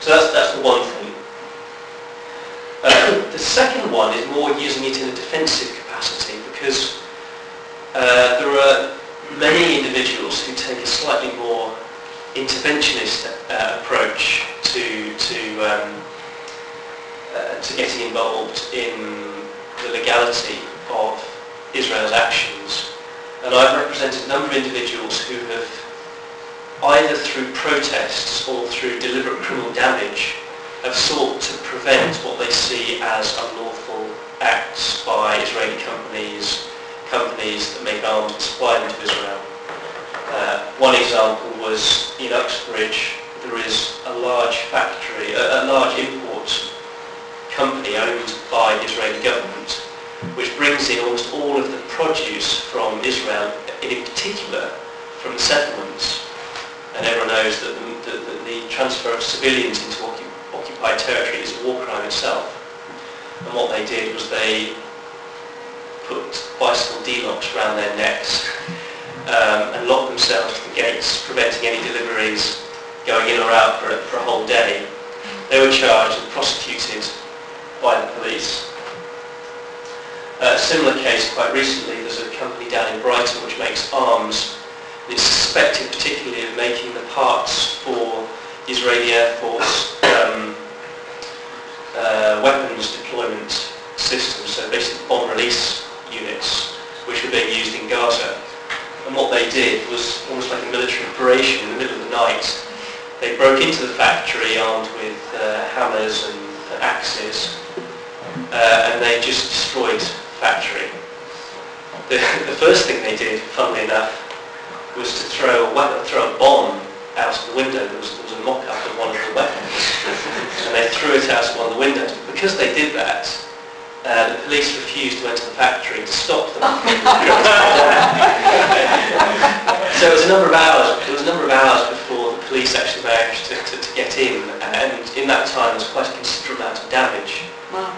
So that's the one thing. The second one is more using it in a defensive capacity, because there are many individuals who take a slightly more interventionist approach to getting involved in the legality of Israel's actions. And I've represented a number of individuals who have, either through protests or through deliberate criminal damage, have sought to prevent what they see as unlawful acts by Israeli companies that make arms and supply them to Israel. One example was in Uxbridge. There is a large factory, a large import company owned by the Israeli government, which brings in almost all of the produce from Israel, and in particular from the settlements. And everyone knows that the transfer of civilians into occupied territory is a war crime itself. And what they did was they put bicycle D-locks around their necks and locked themselves to the gates, preventing any deliveries going in or out for a whole day. They were charged and prosecuted by the police. A similar case quite recently, there's a company down in Brighton which makes arms. It's suspected particularly of making the parts for the Israeli Air Force weapons deployment systems, so basically bomb release units, which were being used in Gaza. And what they did was almost like a military operation in the middle of the night. They broke into the factory armed with hammers and axes, and they just destroyed the factory. The first thing they did, funnily enough, was to throw a bomb out of the window. There was a mock-up of one of the weapons, and they threw it out of one of the windows. But because they did that, the police refused to enter the factory to stop them. So it was a number of hours before the police actually managed to get in, and in that time there was quite a considerable amount of damage. Wow.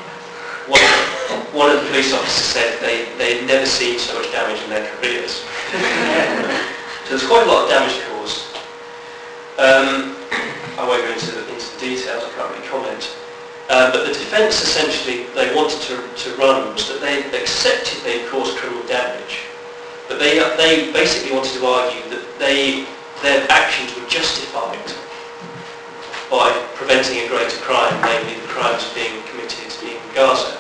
One of the police officers said they'd never seen so much damage in their careers. So there's quite a lot of damage caused. I won't go into the details, I can't really comment. But the defence essentially they wanted to run was that they accepted they'd caused criminal damage, but they basically wanted to argue that their actions were justified by preventing a greater crime, namely the crimes being committed in Gaza.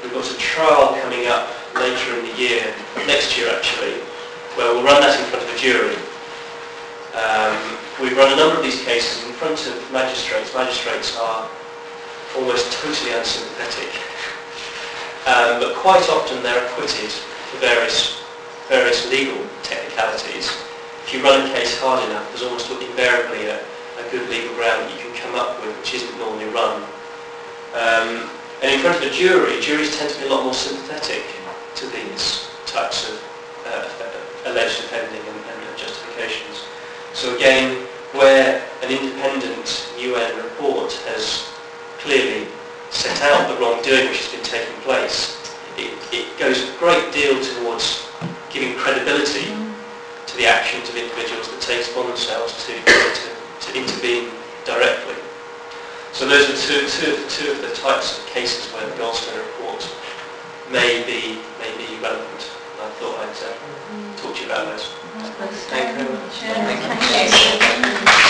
We've got a trial coming up later in the year, next year actually, where we'll run that in front of a jury. We've run a number of these cases in front of magistrates. Magistrates are almost totally unsympathetic, but quite often they're acquitted for various legal technicalities. If you run a case hard enough, there's almost invariably a good legal ground that you can come up with, which isn't normally run. And in front of a jury, juries tend to be a lot more sympathetic to these types of alleged offending and justifications. So again, where an independent UN report has clearly set out the wrongdoing which has been taking place, it goes a great deal towards giving credibility to the actions of individuals that take upon themselves to intervene directly. So those are two of the types of cases where the Goldstone report may be relevant. And I thought I'd talk to you about those. Thank you very much. Thank you.